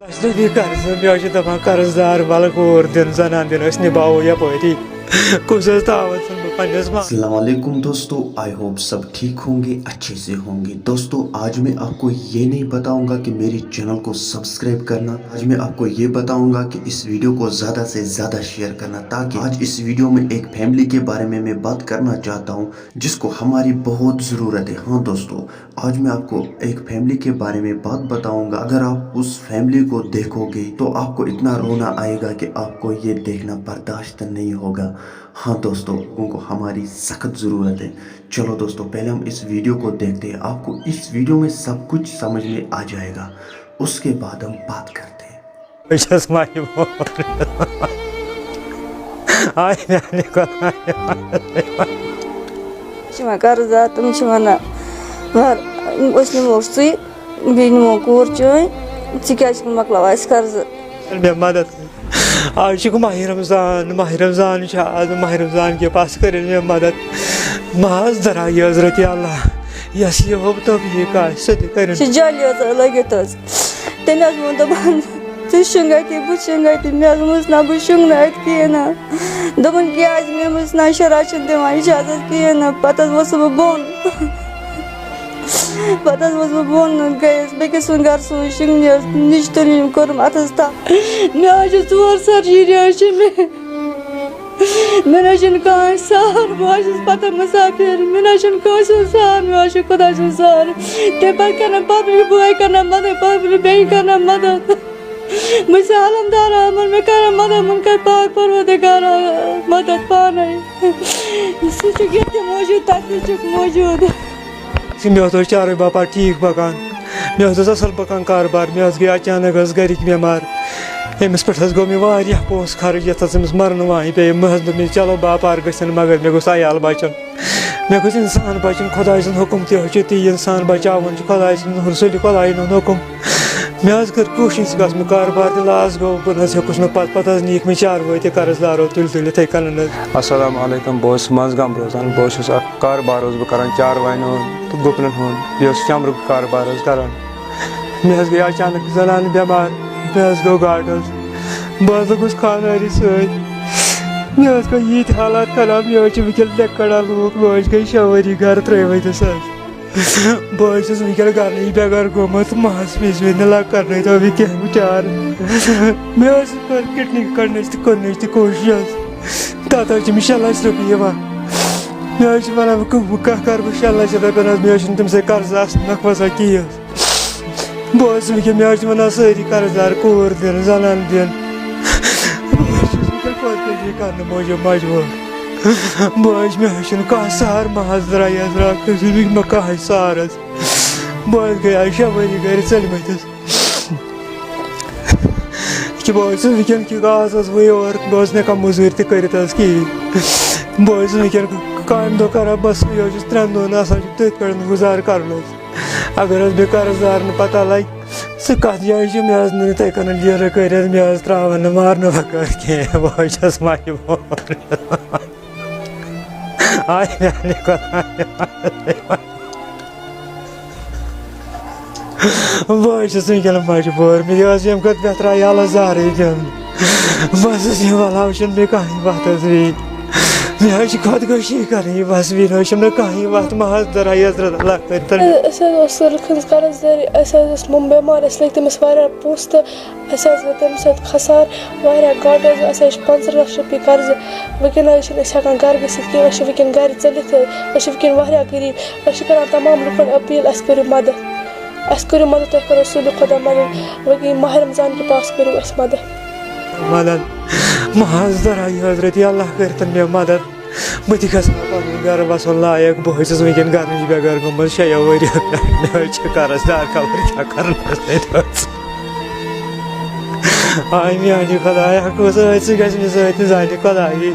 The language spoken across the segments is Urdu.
بھی قرض مے دپان قرض دار ول کور دن زنان دن نباو یپری کس تعوت پنس ماں. السلام علیکم دوستو، آئی ہوپ سب ٹھیک ہوں گے، اچھے سے ہوں گے. دوستو آج میں آپ کو یہ نہیں بتاؤں گا کہ میری چینل کو سبسکرائب کرنا. آج میں آپ کو یہ بتاؤں گا کہ اس ویڈیو کو زیادہ سے زیادہ شیئر کرنا، تاکہ آج اس ویڈیو میں ایک فیملی کے بارے میں بات کرنا چاہتا ہوں جس کو ہماری بہت ضرورت ہے. ہاں دوستو، آج میں آپ کو ایک فیملی کے بارے میں بات بتاؤں گا. اگر آپ اس فیملی کو دیکھو گے تو آپ کو اتنا رونا آئے گا کہ آپ کو یہ دیکھنا برداشت نہیں ہوگا. ہاں دوستو، لوگوں کو ہماری سخت ضرورت ہے. چلو دوستو، پہلے ہم اس ویڈیو کو دیکھتے ہیں. آپ کو اس ویڈیو میں سب کچھ سمجھ میں آ جائے گا، اس کے بعد ہم بات کرتے ہیں. قرض تم ونان نمو سی بی نمو کور چین ثہ مکلاو قرض مدد. آج ماہ رمضان آج ماہ رمضان کے پاس کر مدد. محض درائیے حضرت اللہ یس یہ ہو توفیق سہ کر جالی لگت تم وون دپان ژٕ شنگ اتی بہ شنگ اتی. مس نا بہ شنگ نا ات کہین دپن کیاز مس نا شرح دِوان یہ کہین. پتہ ؤژھ بہ بۄن بۄن گٔیَس بیٚکِس سُنٛد گرٕ سوٗز شنگنس نِش تُلِم کوٚرُم اتھس تل. مےٚ حظ چھِ 4 سرجری حظ چھِ مےٚ نہ چھُنہٕ کانٛہہ سہار. بہٕ حظ چھس پتہ مسافر، مےٚ نہ چھُنہٕ کٲنٛسہِ ہُنٛد سہار. مےٚ حظ چھُ خۄدا سُنٛد سہار. تمہِ پتہٕ کرن پتہٕ بٲے کرن مدد، پتہٕ بیٚیہِ کرن مدد. بہٕ چھس عالم دار یِمن مےٚ کرن مدد. یِمن کر پاک پروردگار مدد پانے. سُہ چھُ ییٚتہِ موٗجوٗد، تتہِ تہِ چھُکھ موٗجوٗد. مے چارے باپار ٹھیک پکان، مے اصل پکان کاربار. مے گئی اچانک گرک بیمار. امس پہ گو مے پونس خرچ یت امس مرن وان پی. مے دپ چلو باپار گھن مگر مے گوس عیال بچن، مے گوس انسان بچن. خدائے سند حکم تہ تی انسان بچاون خدائے سند رسول خدائے ہند حکم. مے کر کوشش گھس مے کاربار تہ لاس گو. بہ ہیوکس نا پتہ نیک مے چاروٲے تہ قرض دارو تل اتھے کن. السلام علیکم. بہت منزگام روزان. بہت کاربار کران چاروائن ہند تو گپنن ہند، بیس چمرک کاربار کران. مے گئی اچانک زنان بیمار، مے گو گاٹ. بہت لوگس خانداری ست. مے گو یہ حالات خراب. مے ونکین لکڑا لوگ. مے گئی 6 ؤری گھر ترٛٲوِتھ. بہٕ چھُس ونکین گرنٕے بےٚگار گوٚمُت. ماہس پیٚژ مےٚ نہٕ لۄکٕٹ نٔے تو کینٛہہ بِچار. مےٚ کٔر کِڈنی کڑنٕچ تہِ کٔرنٕچ تہِ کوٗشش. تتھ چھِ مےٚ 6 لچھ رۄپیہِ یِوان. مےٚ چھِ ونان بہٕ کیٛاہ کرٕ بہٕ 6 لچھ رۄپین. مےٚ چھُنہٕ تمہِ سۭتۍ قرض آسنُک وسان کِہیٖنۍ. بہٕ چھُس ونکین مےٚ چھِ ونان سٲری قرض دار کوٗر دِن زنان دِن. بہٕ چھُس ونکین خودکشی کرنہٕ موٗجوٗب مجبوٗر. مےٚ چھُنہٕ کانٛہہ سہار. محض درٛاے راتھ مےٚ کانٛہہ سہار حظ. بہٕ گٔیاس 6 ؤری گرِ ژٔلمٕتِس. بہٕ چھُس ونکین آز حظ بہٕ یور. بہٕ اوسُس نہٕ ہٮ۪کان موٚزوٗرۍ تہِ کٔرِتھ حظ کِہیٖنۍ. بہٕ چھُس ونکین کامہِ دۄہ کران بس. یہِ چھُس 3 دۄہن آسان تٔتھۍ پٮ۪ٹھ گُزارٕ کرُن حظ. اگر حظ مےٚ قرض دار نہٕ پتہ لگہِ سُہ کتھ جایہِ چھُ، مےٚ حظ نہٕ تتہِ کن لیرٕ کٔرِتھ. مےٚ حظ تراون نہٕ مارنہٕ بغٲر کینٛہہ. بہٕ حظ چھس مجبوٗر. آے میانہِ خۄدایا بہٕ حظ چھُس ونکین مجبوٗر. مےٚ ٲس ییٚمہِ کھۄتہٕ بہتر عیالس زارٕے دیُن. بہٕ حظ یہِ ولاو چھُنہٕ مےٚ کٕہٕنۍ وتھ حظ بیٚیہِ. مےٚ حظ چھِ خۄدکٔشی کرٕنۍ بس. بیٚیہِ نہ حظ چھُم نہٕ کٕہٕنۍ وتھ. محض درٛاے حضرت اللہ کٔرتن. سرخ ہٕنٛز قرض دٲری. اَسہِ حظ اوس مم بٮ۪مار. اَسہِ لٔگۍ تٔمِس واریاہ پونٛسہٕ تہٕ اَسہِ حظ گوٚو تَمہِ سۭتۍ خسار واریاہ گاٹہٕ حظ. اَسہِ حظ چھِ 15 لچھ رۄپیہِ قرضہٕ. ونکین حظ چھِنہٕ أسۍ ہٮ۪کان گرٕ گٔژھِتھ کینٛہہ. أسۍ چھِ ونکین گرِ ژٔلِتھ. أسۍ چھِ ونکین واریاہ غریٖب. أسۍ چھِ کران تمام لُکن اپیٖل اَسہِ کٔرِو مدد. اَسہِ کٔرِو مدد. تۄہہِ کٔرو رسوٗلِ خۄدا مدد. ونکین ماہ رمضان کے پاس کٔرِو اَسہِ مدد. مدد محض درٛاے حضرت اللہ کٔرتن مےٚ مدد. بہٕ تہِ گژھٕ پنُن گرٕ بسُن لایق. بہٕ حظ چھُس ونکین گرنٕچ بےٚگار گوٚمُت 6 ؤرۍ پٮ۪ٹھ. مےٚ حظ چھِ قرض دار خبر کیٛاہ کرن حظ. آے میانہِ خۄدایا کُس ٲسۍ گژھِ مےٚ سۭتۍ زانہِ خۄدایہِ.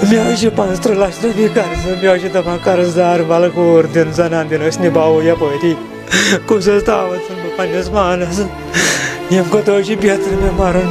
مےٚ حظ چھِ 35 لچھ رۄپیہِ قرض. مےٚ چھِ دپان قرض دار ول کور دِن زنان دِن نباو یپری. کُس تعوت بہٕ پننس پانس. ییٚمہِ کھۄتہٕ حظ چھِ بہتر مےٚ مرُن.